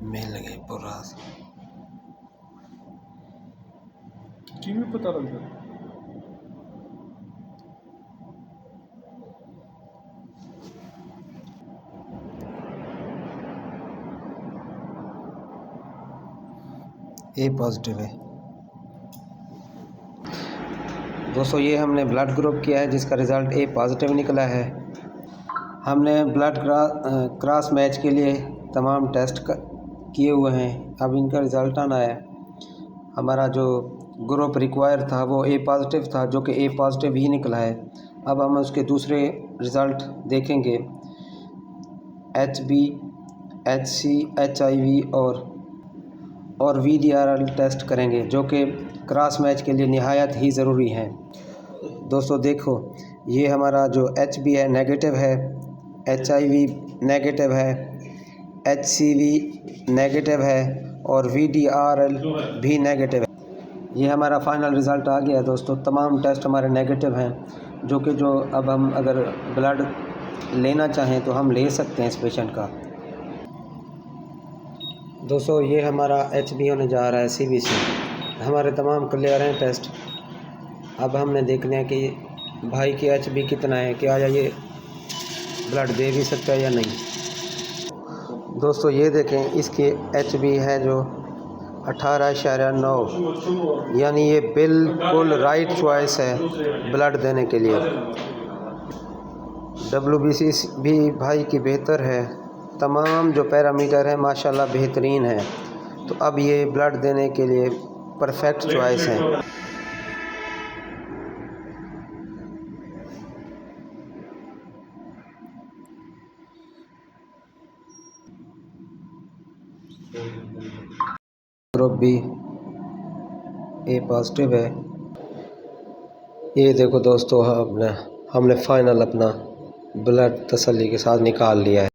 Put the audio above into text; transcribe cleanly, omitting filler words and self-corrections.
मिल गई पूरा किਵੇਂ पता लगता है? ए पॉजिटिव है। दोस्तों ये हमने ब्लड ग्रुप किया है जिसका रिज़ल्ट ए पॉजिटिव निकला है। हमने ब्लड क्रॉस मैच के लिए तमाम टेस्ट किए हुए हैं। अब इनका रिज़ल्ट आना है। हमारा जो ग्रुप रिक्वायर था वो ए पॉजिटिव था, जो कि ए पॉजिटिव ही निकला है। अब हम उसके दूसरे रिज़ल्ट देखेंगे, HB, HC, HIV और VDRL टेस्ट करेंगे, जो कि क्रॉस मैच के लिए निहायत ही ज़रूरी हैं। दोस्तों देखो, ये हमारा जो HB है नेगेटिव है, HIV नेगेटिव है, HCV नेगेटिव है और VDRL भी नेगेटिव है। ये हमारा फाइनल रिज़ल्ट आ गया है दोस्तों। तमाम टेस्ट हमारे नेगेटिव हैं, जो अब हम अगर ब्लड लेना चाहें तो हम ले सकते हैं इस पेशेंट का। दोस्तों ये हमारा HB होने जा रहा है CBC। हमारे तमाम क्लियर हैं टेस्ट। अब हमने देखना है कि भाई की HB कितना है, क्या ये ब्लड दे भी सकता है या नहीं। दोस्तों ये देखें, इसकी HB है जो 18.9, यानी ये बिल्कुल राइट चॉइस है ब्लड देने के लिए। WBC भी भाई की बेहतर है। तमाम जो पैरामीटर है माशाल्लाह बेहतरीन है। तो अब ये ब्लड देने के लिए परफेक्ट चॉइस है। ग्रुप B ए पॉजिटिव है। ये देखो दोस्तों, हमने फाइनल अपना ब्लड तसल्ली के साथ निकाल लिया है।